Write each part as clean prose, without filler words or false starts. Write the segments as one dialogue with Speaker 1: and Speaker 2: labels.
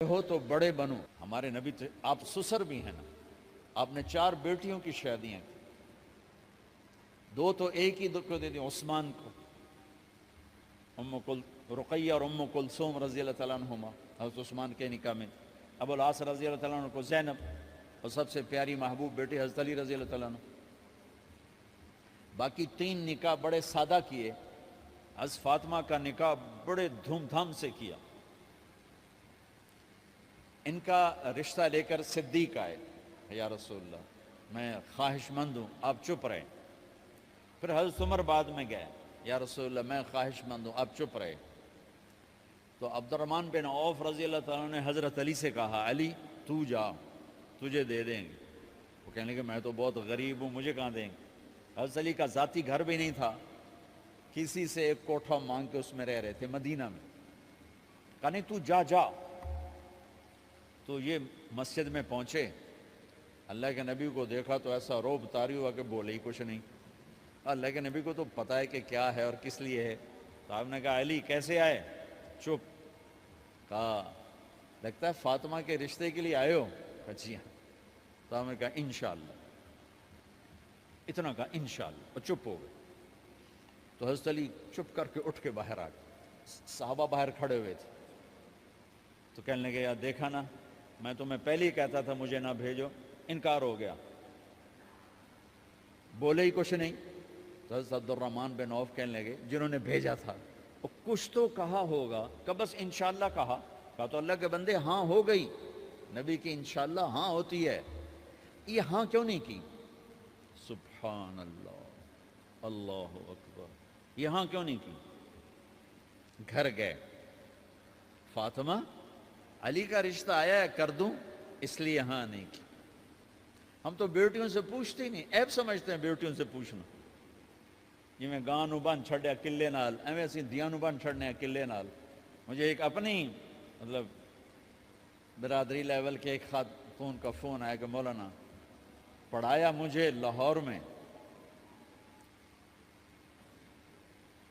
Speaker 1: ہو تو بڑے بنو. ہمارے نبی آپ سسر بھی ہیں نا, آپ نے 4 بیٹیوں کی شادیاں کی, 2 تو ایک ہی کو دے دی عثمان کو, رقیہ اور ام کلثوم رضی اللہ تعالیٰ عنہما حضرت عثمان کے نکاح میں, ابو العاص رضی اللہ تعالیٰ عنہ کو زینب, اور سب سے پیاری محبوب بیٹی حضرت علی رضی اللہ تعالیٰ عنہ. باقی 3 نکاح بڑے سادہ کیے. حضرت فاطمہ کا نکاح بڑے دھوم دھام سے کیا. ان کا رشتہ لے کر صدیق آئے, یا رسول اللہ میں خواہش مند ہوں, آپ چپ رہے. پھر حضرت عمر بعد میں گئے, یا رسول اللہ میں خواہش مند ہوں, آپ چپ رہے. تو عبد الرحمن بن عوف رضی اللہ تعالیٰ نے حضرت علی سے کہا, علی تو جا, تجھے دے دیں گے. وہ کہنے لگے میں تو بہت غریب ہوں, مجھے کہاں دیں گے. حضرت علی کا ذاتی گھر بھی نہیں تھا, کسی سے ایک کوٹھا مانگ کے اس میں رہ رہے تھے مدینہ میں. کہا نہیں تو جا جا. تو یہ مسجد میں پہنچے, اللہ کے نبی کو دیکھا تو ایسا روب طاری ہوا کہ بولے ہی کچھ نہیں. اللہ کے نبی کو تو پتہ ہے کہ کیا ہے اور کس لیے ہے. تو آپ نے کہا علی کیسے آئے؟ چپ. کہا لگتا ہے فاطمہ کے رشتے کے لیے آئے ہو؟ کہا جی ہاں. تو آپ نے کہا انشاءاللہ, اتنا کہا انشاءاللہ, اور چپ ہو گئے. تو حضرت علی چپ کر کے اٹھ کے باہر آ گئے. صحابہ باہر کھڑے ہوئے تھے. تو کہنے لگے یار دیکھا نا, میں تمہیں پہلے ہی کہتا تھا مجھے نہ بھیجو, انکار ہو گیا, بولے ہی کچھ نہیں. تو حضرت عبد الرحمن بن عوف کہنے لگے جنہوں نے بھیجا تھا, وہ کچھ تو کہا ہوگا, کہ بس انشاءاللہ کہا. کہا تو اللہ کے بندے ہاں ہو گئی, نبی کی انشاءاللہ ہاں ہوتی ہے, یہ ہاں کیوں نہیں کی؟ سبحان اللہ, اللہ اکبر, یہ ہاں کیوں نہیں کی؟ گھر گئے, فاطمہ علی کا رشتہ آیا ہے کر دوں, اس لیے ہاں نہیں کی. ہم تو بیٹیوں سے پوچھتے ہی نہیں, عیب سمجھتے ہیں بیٹیوں سے پوچھنا. جی میں گاں نو بن چھڑیا قلعے نال, ایویں اسی دیاں نو بن چھڑنے قلعے نال. مجھے ایک اپنی مطلب برادری لیول کے ایک خاتون کا فون آیا کہ مولانا پڑھایا مجھے لاہور میں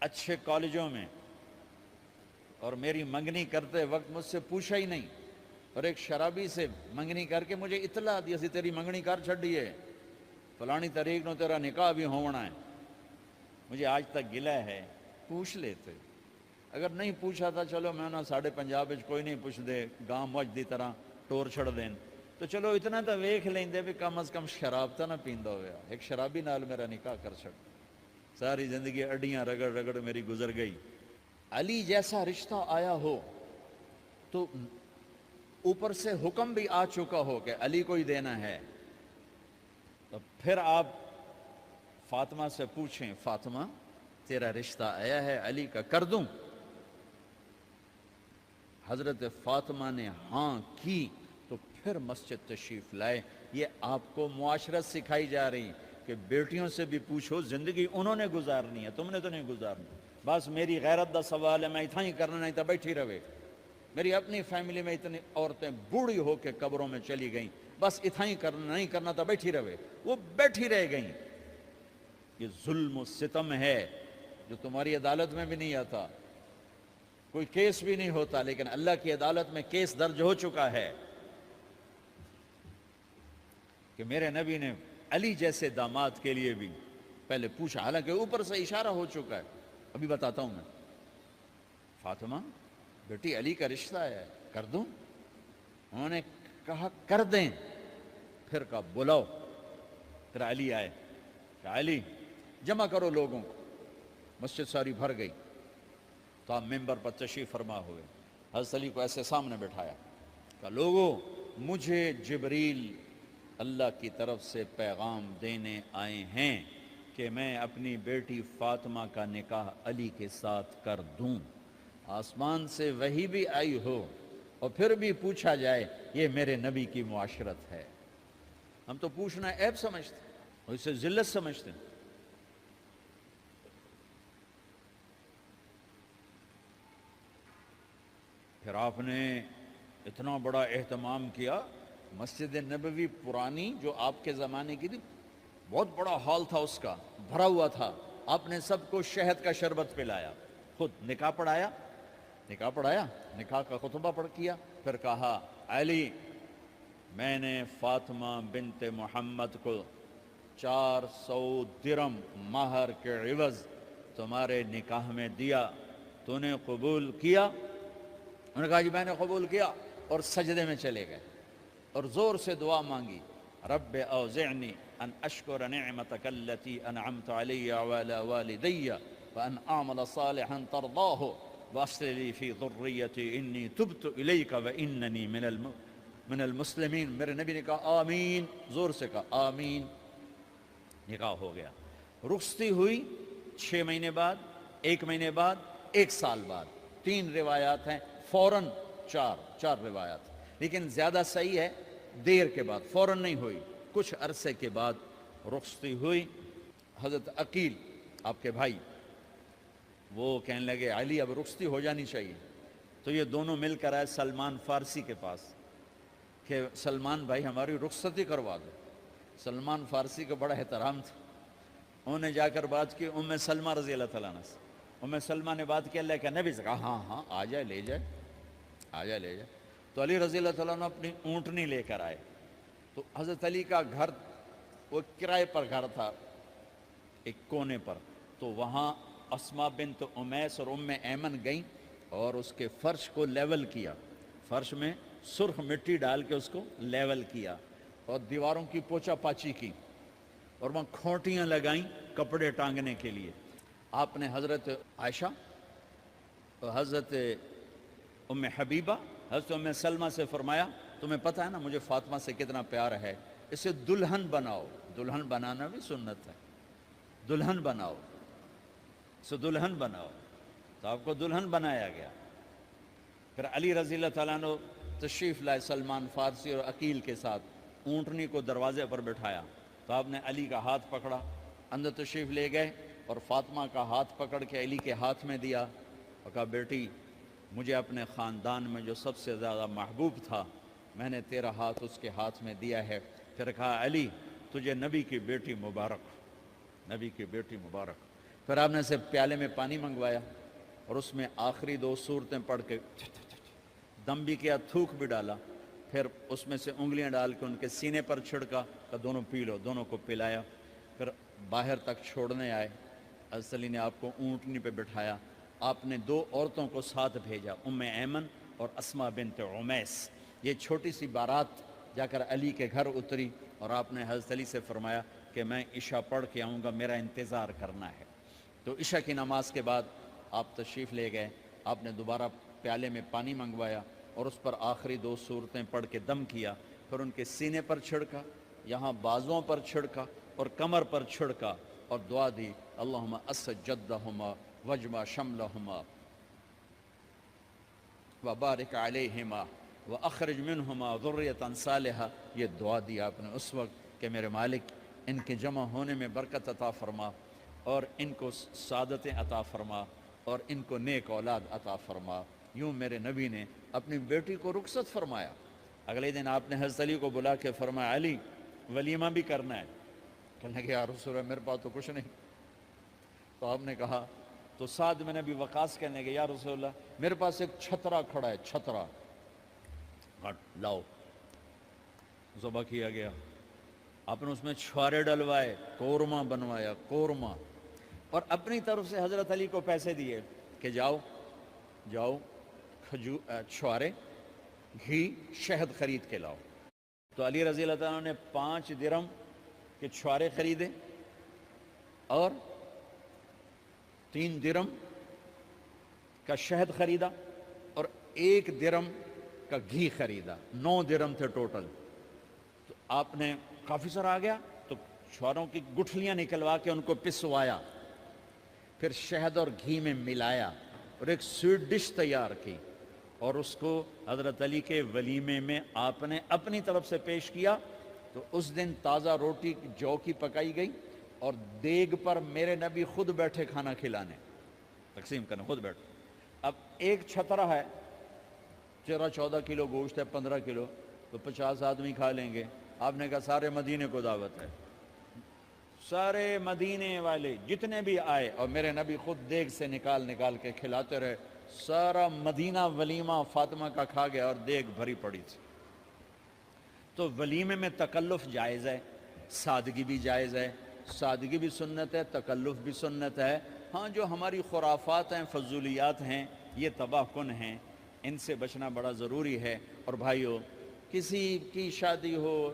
Speaker 1: اچھے کالجوں میں, اور میری منگنی کرتے وقت مجھ سے پوچھا ہی نہیں, اور ایک شرابی سے منگنی کر کے مجھے اطلاع دی سی تیری منگنی کر چھڑی ہے, فلانی تاریخ نو تیرا نکاح بھی ہونا ہے. مجھے آج تک گلہ ہے, پوچھ لیتے. اگر نہیں پوچھا تھا چلو میں نہ ساڑھے پنجاب کوئی نہیں پوچھ دے, گاں مجھ دی طرح ٹور چھڑ دین, تو چلو اتنا تو ویکھ لیں دے بھی کم از کم شراب تو نہ پیندا ہویا. ایک شرابی نال میرا نکاح کر چھڑ, ساری زندگی اڈیاں رگڑ رگڑ میری گزر گئی. علی جیسا رشتہ آیا ہو تو اوپر سے حکم بھی آ چکا ہو کہ علی کو ہی دینا ہے, تو پھر آپ فاطمہ سے پوچھیں, فاطمہ تیرا رشتہ آیا ہے علی کا, کر دوں؟ حضرت فاطمہ نے ہاں کی تو پھر مسجد تشریف لائے. یہ آپ کو معاشرت سکھائی جا رہی کہ بیٹیوں سے بھی پوچھو, زندگی انہوں نے گزارنی ہے, تم نے تو نہیں گزارنی. بس میری غیرت دا سوال ہے, میں اتنا ہی کرنا, نہیں تو بیٹھی رہے. میری اپنی فیملی میں اتنی عورتیں بوڑھی ہو کے قبروں میں چلی گئیں, بس اتنا ہی کرنا, نہیں کرنا تو بیٹھی رہے. وہ بیٹھی رہ گئیں. یہ ظلم و ستم ہے جو تمہاری عدالت میں بھی نہیں آتا, کوئی کیس بھی نہیں ہوتا, لیکن اللہ کی عدالت میں کیس درج ہو چکا ہے کہ میرے نبی نے علی جیسے داماد کے لیے بھی پہلے پوچھا, حالانکہ اوپر سے اشارہ ہو چکا ہے. ابھی بتاتا ہوں میں. فاطمہ بیٹی علی کا رشتہ ہے, کر دوں؟ انہوں نے کہا کر دیں. پھر کہا بلاؤ. پھر علی آئے, کہ علی جمع کرو لوگوں کو. مسجد ساری بھر گئی. تو آپ ممبر پر تشریف فرما ہوئے. حضرت علی کو ایسے سامنے بٹھایا, کہ لوگوں مجھے جبریل اللہ کی طرف سے پیغام دینے آئے ہیں کہ میں اپنی بیٹی فاطمہ کا نکاح علی کے ساتھ کر دوں. آسمان سے وحی بھی آئی ہو اور پھر بھی پوچھا جائے, یہ میرے نبی کی معاشرت ہے. ہم تو پوچھنا عیب سمجھتے ہیں اور اسے ذلت سمجھتے ہیں. پھر آپ نے اتنا بڑا اہتمام کیا. مسجد نبوی پرانی جو آپ کے زمانے کی تھی, بہت بڑا ہال تھا, اس کا بھرا ہوا تھا. آپ نے سب کو شہد کا شربت پلایا, خود نکاح پڑھایا, نکاح پڑھایا، نکاح کا خطبہ پڑھ کیا، پھر کہا علی میں نے فاطمہ بنت محمد کو 400 درم مہر کے عوض تمہارے نکاح میں دیا، تو نے قبول کیا؟ انہوں نے کہا جی میں نے قبول کیا، اور سجدے میں چلے گئے اور زور سے دعا مانگی، رب اوزعنی ان اشکر نعمتک التی انعمت علی وعلی والدی وان اعمل صالحا ترضاہ واصلح لی فی ذریتی انی تبت الیک واننی من المسلمین۔ میرے نبی نے کہا آمین، زور سے کہا آمین، نکاح ہو گیا۔ رخصتی ہوئی 6 مہینے بعد، 1 مہینے بعد، 1 سال بعد، 3 روایات ہیں، فوراً 4 روایات، لیکن زیادہ صحیح ہے دیر کے بعد، فوراً نہیں ہوئی، کچھ عرصے کے بعد رخصتی ہوئی۔ حضرت عقیل آپ کے بھائی وہ کہنے لگے علی اب رخصتی ہو جانی چاہیے، تو یہ دونوں مل کر آئے سلمان فارسی کے پاس کہ سلمان بھائی ہماری رخصتی کروا دو۔ سلمان فارسی کا بڑا احترام تھا، انہوں نے جا کر بات کی ام سلمہ رضی اللہ تعالیٰ عنہ سے۔ ام سلمہ نے بات کی اللہ کے نبی سے، کہا ہاں ہاں آ جائے، لے جائے، آ جائے لے جائے۔ تو علی رضی اللہ تعالیٰ عنہ اپنی اونٹنی لے کر آئے، تو حضرت علی کا گھر وہ کرائے پر گھر تھا ایک کونے پر، تو وہاں اسماء بنت امیس اور ام ایمن گئیں اور اس کے فرش کو لیول کیا، فرش میں سرخ مٹی ڈال کے اس کو لیول کیا اور دیواروں کی پوچا پاچی کی، اور وہاں کھوٹیاں لگائیں کپڑے ٹانگنے کے لیے۔ آپ نے حضرت عائشہ، حضرت ام حبیبہ، حضرت ام سلمہ سے فرمایا تمہیں پتہ ہے نا مجھے فاطمہ سے کتنا پیار ہے، اسے دلہن بناؤ۔ دلہن بنانا بھی سنت ہے، دلہن بناؤ، اسے دلہن بناؤ، تو آپ کو دلہن بنایا گیا۔ پھر علی رضی اللہ تعالیٰ عنہ تشریف لائے سلمان فارسی اور عقیل کے ساتھ، اونٹنی کو دروازے پر بٹھایا، تو آپ نے علی کا ہاتھ پکڑا، اندر تشریف لے گئے اور فاطمہ کا ہاتھ پکڑ کے علی کے ہاتھ میں دیا اور کہا بیٹی مجھے اپنے خاندان میں جو سب سے زیادہ محبوب تھا میں نے تیرا ہاتھ اس کے ہاتھ میں دیا ہے۔ پھر کہا علی تجھے نبی کی بیٹی مبارک، نبی کی بیٹی مبارک۔ پھر آپ نے اسے پیالے میں پانی منگوایا اور اس میں آخری 2 سورتیں پڑھ کے دم بھی کیا، تھوک بھی ڈالا، پھر اس میں سے انگلیاں ڈال کے ان کے سینے پر چھڑکا کہ دونوں پی لو، دونوں کو پلایا۔ پھر باہر تک چھوڑنے آئے، حضرت علی نے آپ کو اونٹنی پہ بٹھایا، آپ نے 2 عورتوں کو ساتھ بھیجا، ام ایمن اور اسماء بنت امیس۔ یہ چھوٹی سی بارات جا کر علی کے گھر اتری اور آپ نے حضرت علی سے فرمایا کہ میں عشاء پڑھ کے آؤں گا، میرا انتظار کرنا ہے۔ تو عشاء کی نماز کے بعد آپ تشریف لے گئے، آپ نے دوبارہ پیالے میں پانی منگوایا اور اس پر آخری 2 سورتیں پڑھ کے دم کیا، پھر ان کے سینے پر چھڑکا، یہاں بازوؤں پر چھڑکا اور کمر پر چھڑکا اور دعا دی اللہم اسد جدہما وجمع شملہما وبارک علیہما واخرج منہما ذریۃ صالحہ۔ یہ دعا دی آپ نے اس وقت کہ میرے مالک ان کے جمع ہونے میں برکت عطا فرما اور ان کو سعادتیں عطا فرما اور ان کو نیک اولاد عطا فرما۔ یوں میرے نبی نے اپنی بیٹی کو رخصت فرمایا۔ اگلے دن آپ نے حضرت علی کو بلا کے فرمایا علی ولیمہ بھی کرنا ہے۔ کہنے لگے یا رسول اللہ میرے پاس تو کچھ نہیں۔ تو آپ نے کہا، تو سعد بن ابی وقاص کہنے لگے یا رسول اللہ میرے پاس ایک چھترا کھڑا ہے، چھترا لاؤ، ذبح کیا گیا۔ آپ نے اس میں چھوارے ڈلوائے، قورمہ بنوایا، قورمہ، اور اپنی طرف سے حضرت علی کو پیسے دیے کہ جاؤ جاؤ چھوارے، گھی، شہد خرید کے لاؤ۔ تو علی رضی اللہ تعالیٰ نے 5 درم کے چھوارے خریدے اور 3 درم کا شہد خریدا اور 1 درم کا گھی خریدا، 9 درم تھے ٹوٹل۔ تو آپ نے کافی سارا آ گیا تو چھواروں کی گٹھلیاں نکلوا کے ان کو پسوایا، پھر شہد اور گھی میں ملایا اور ایک سویٹ ڈش تیار کی اور اس کو حضرت علی کے ولیمے میں آپ نے اپنی طرف سے پیش کیا۔ تو اس دن تازہ روٹی جو کی پکائی گئی اور دیگ پر میرے نبی خود بیٹھے کھانا کھلانے، تقسیم کرنے خود بیٹھے۔ اب ایک چھترا ہے، 13-14 کلو گوشت ہے، 15 کلو، تو 50 آدمی کھا لیں گے۔ آپ نے کہا سارے مدینے کو دعوت ہے، سارے مدینے والے جتنے بھی آئے، اور میرے نبی خود دیگ سے نکال کے کھلاتے رہے، سارا مدینہ ولیمہ فاطمہ کا کھا گیا اور دیگ بھری پڑی تھی. تو ولیمے میں تکلف جائز ہے, سادگی بھی جائز ہے, سادگی بھی سنت ہے, تکلف بھی سنت ہے. ہاں جو ہماری خرافات ہیں, فضولیات ہیں, یہ تباہ کن ہیں, ان سے بچنا بڑا ضروری ہے. اور بھائیو, کسی کی شادی ہو,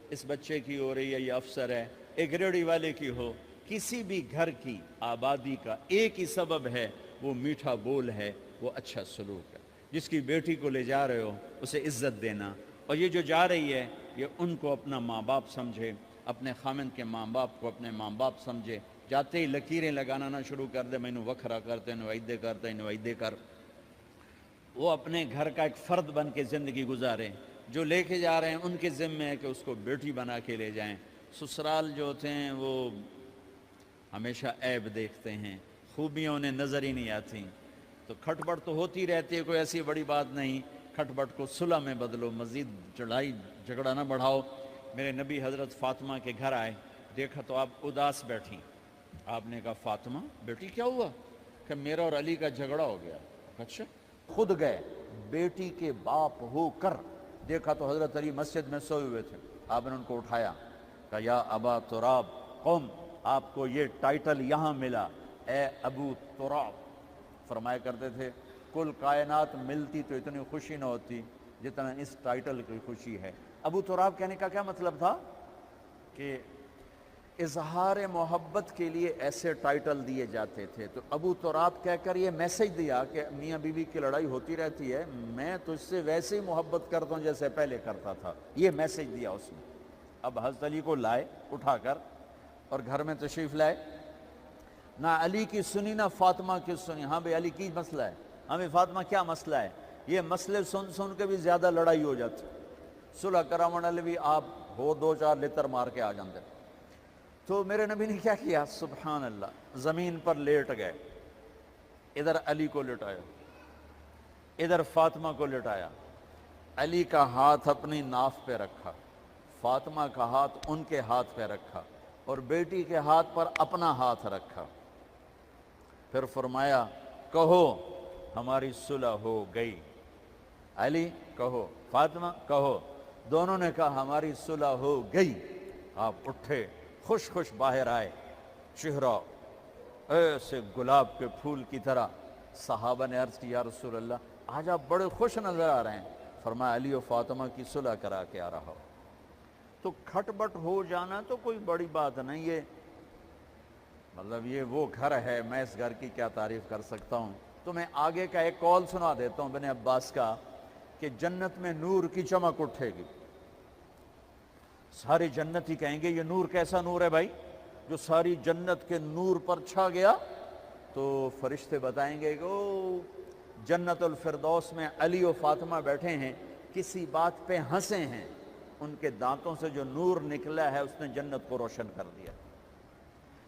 Speaker 1: اس بچے کی ہو رہی ہے, یہ افسر ہے, ایک ریڑھی والے کی ہو, کسی بھی گھر کی آبادی کا ایک ہی سبب ہے, وہ میٹھا بول ہے, وہ اچھا سلوک ہے. جس کی بیٹی کو لے جا رہے ہو اسے عزت دینا, اور یہ جو جا رہی ہے یہ ان کو اپنا ماں باپ سمجھے, اپنے خامند کے ماں باپ کو اپنے ماں باپ سمجھے. جاتے ہی لکیریں لگانا نہ شروع کر دے, مینو وکھرا کرتے نوائدے کرتے نوائدے کر. وہ اپنے گھر کا ایک فرد بن کے زندگی گزاریں. جو لے کے جا رہے ہیں ان کے ذمے ہے کہ اس کو بیٹی بنا کے لے جائیں. سسرال جو ہوتے ہیں وہ ہمیشہ عیب دیکھتے ہیں, خوبیاں انہیں نظر ہی نہیں آتی. تو کھٹ بٹ تو ہوتی رہتی ہے, کوئی ایسی بڑی بات نہیں. کھٹ بٹ کو صلح میں بدلو, مزید لڑائی جھگڑا نہ بڑھاؤ. میرے نبی حضرت فاطمہ کے گھر آئے, دیکھا تو آپ اداس بیٹھی. آپ نے کہا فاطمہ بیٹی کیا ہوا؟ کہ میرا اور علی کا جھگڑا ہو گیا. اچھا. خود گئے بیٹی کے باپ ہو کر, دیکھا تو حضرت علی مسجد میں سوئے ہوئے تھے. آپ نے ان کو اٹھایا, کہا یا ابا تراب قم, آپ کو یہ ٹائٹل یہاں ملا, اے ابو تراب. فرمایا کرتے تھے کل کائنات ملتی تو اتنی خوشی نہ ہوتی جتنا اس ٹائٹل کی خوشی ہے. ابو تراب کہنے کا کیا مطلب تھا؟ کہ اظہار محبت کے لیے ایسے ٹائٹل دیے جاتے تھے. تو ابو تراب کہہ کر یہ میسج دیا کہ میاں بیوی کی لڑائی ہوتی رہتی ہے, میں تجھ سے ویسے ہی محبت کرتا ہوں جیسے پہلے کرتا تھا. یہ میسج دیا اس نے. اب حضرت علی کو لائے اٹھا کر اور گھر میں تشریف لائے. نہ علی کی سنی نہ فاطمہ کی سنی. ہاں بھئی علی کی مسئلہ ہے, ہاں بھئی فاطمہ کیا مسئلہ ہے. یہ مسئلے سن سن کے بھی زیادہ لڑائی ہو جاتی. صلح کراون والے بھی آپ ہو 2-4 لتر مار کے آ جاندے. تو میرے نبی نے کیا کیا, سبحان اللہ, زمین پر لیٹ گئے. ادھر علی کو لٹایا, ادھر فاطمہ کو لٹایا. علی کا ہاتھ اپنی ناف پہ رکھا, فاطمہ کا ہاتھ ان کے ہاتھ پہ رکھا, اور بیٹی کے ہاتھ پر اپنا ہاتھ رکھا. پھر فرمایا کہو ہماری صلح ہو گئی. علی کہو, فاطمہ کہو. دونوں نے کہا ہماری صلح ہو گئی. آپ اٹھے, خوش خوش باہر آئے, چہرہ ایسے گلاب کے پھول کی طرح. صحابہ نے عرض کی یا رسول اللہ آج آپ بڑے خوش نظر آ رہے ہیں. فرمایا علی و فاطمہ کی صلح کرا کے آ رہا ہو. تو کھٹ بٹ ہو جانا تو کوئی بڑی بات نہیں ہے, مطلب یہ وہ گھر ہے, میں اس گھر کی کیا تعریف کر سکتا ہوں. تو میں آگے کا ایک قول سنا دیتا ہوں ابن عباس کا, کہ جنت میں نور کی چمک اٹھے گی. سارے جنتی کہیں گے یہ نور کیسا نور ہے بھائی جو ساری جنت کے نور پر چھا گیا. تو فرشتے بتائیں گے کہ او جنت الفردوس میں علی و فاطمہ بیٹھے ہیں, کسی بات پہ ہنسے ہیں, ان کے دانتوں سے جو نور نکلا ہے اس نے جنت کو روشن کر دیا.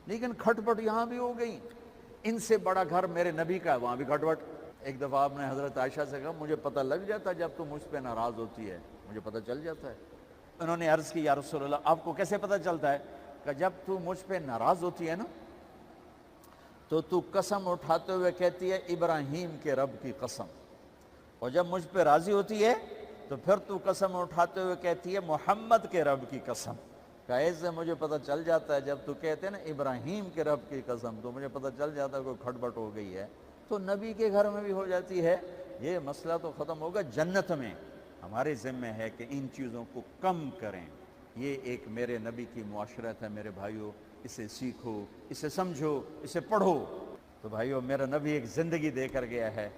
Speaker 1: لیکن کھٹ پٹ یہاں بھی ہو گئی. ان سے بڑا گھر میرے نبی کا ہے, وہاں بھی کھٹ پٹ. ایک دفعہ آپ نے حضرت عائشہ سے کہا مجھے پتہ لگ جاتا جب تو مجھ پہ ناراض ہوتی ہے, مجھے پتہ چل جاتا ہے. انہوں نے عرض کی یا رسول اللہ آپ کو کیسے پتہ چلتا ہے؟ کہ جب تو مجھ پہ ناراض ہوتی ہے نا تو قسم اٹھاتے ہوئے کہتی ہے ابراہیم کے رب کی قسم, اور جب مجھ پہ راضی ہوتی ہے تو پھر تو قسم اٹھاتے ہوئے کہتی ہے محمد کے رب کی قسم. کہ ایسے مجھے پتہ چل جاتا ہے جب تو کہتے ہیں نا ابراہیم کے رب کی قسم, تو مجھے پتہ چل جاتا ہے کوئی کھٹ بٹ ہو گئی ہے. تو نبی کے گھر میں بھی ہو جاتی ہے. یہ مسئلہ تو ختم ہوگا جنت میں. ہمارے ذمہ ہے کہ ان چیزوں کو کم کریں. یہ ایک میرے نبی کی معاشرت ہے میرے بھائیوں, اسے سیکھو, اسے سمجھو, اسے پڑھو. تو بھائیوں میرا نبی ایک زندگی دے کر گیا ہے.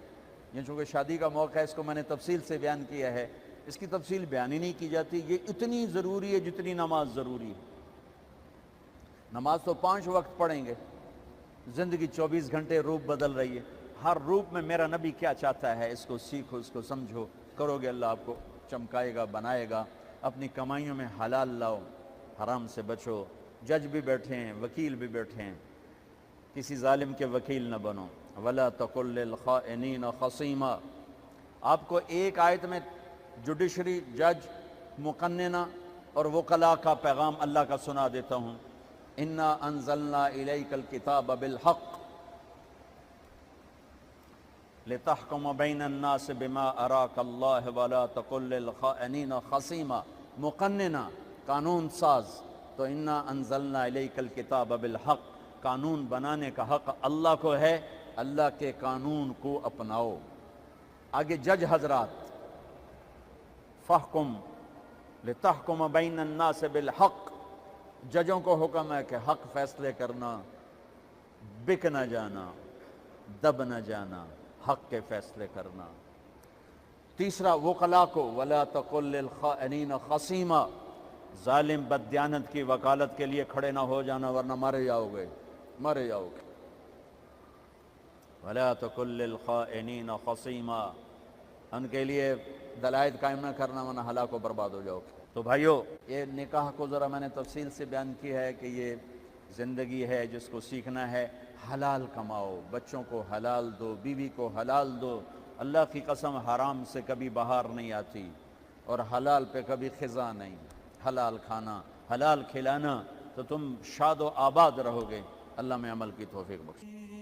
Speaker 1: یہ چونکہ شادی کا موقع ہے اس کو میں نے تفصیل سے بیان کیا ہے, اس کی تفصیل بیان ہی نہیں کی جاتی. یہ اتنی ضروری ہے جتنی نماز ضروری ہے. نماز تو 5 وقت پڑھیں گے, زندگی 24 گھنٹے روپ بدل رہی ہے. ہر روپ میں میرا نبی کیا چاہتا ہے اس کو سیکھو, اس کو سمجھو. کرو گے اللہ آپ کو چمکائے گا, بنائے گا. اپنی کمائیوں میں حلال لاؤ, حرام سے بچو. جج بھی بیٹھے ہیں, وکیل بھی بیٹھے ہیں, کسی ظالم کے وکیل نہ بنو. وَلَا تَقُلْ لِلْخَائِنِينَ خَصِيمًا. آپ کو ایک آیت میں جوڈیشری, جج, مقننہ اور وکلاء کا پیغام اللہ کا سنا دیتا ہوں. اِنَّا أَنزَلْنَا إِلَيْكَ الْكِتَابَ بِالْحَقِّ. لتحکم بین الناس بما اراک اللہ ولا تقل للخائنین خصیما، مقننہ قانون ساز، تو انا انزلنا الیک الکتاب بالحق، قانون بنانے کا حق اللہ کو ہے، اللہ کے قانون کو اپناؤ۔ آگے جج حضرات، فحکم لتحکم بین الناس بالحق، ججوں کو حکم ہے کہ حق فیصلے کرنا، بک نہ جانا، دب نہ جانا، حق کے فیصلے کرنا۔ تیسرا وکلاء کو، ولا تقل للخائنین خصیما، ظالم بددیانت کی وکالت کے لیے کھڑے نہ ہو جانا ورنہ مارے جاؤ گے، مارے جاؤ گے۔ ولا تقل للخائنین خصیما، ان کے لیے دلائل قائم نہ کرنا ورنہ ہلاک و برباد ہو جاؤ گے۔ تو بھائیو، یہ نکاح کو ذرا میں نے تفصیل سے بیان کی ہے کہ یہ زندگی ہے جس کو سیکھنا ہے۔ حلال کماؤ، بچوں کو حلال دو، بیوی کو حلال دو۔ اللہ کی قسم حرام سے کبھی بہار نہیں آتی اور حلال پہ کبھی خزاں نہیں۔ حلال کھانا، حلال کھلانا، تو تم شاد و آباد رہو گے۔ اللہ میں عمل کی توفیق بخشے۔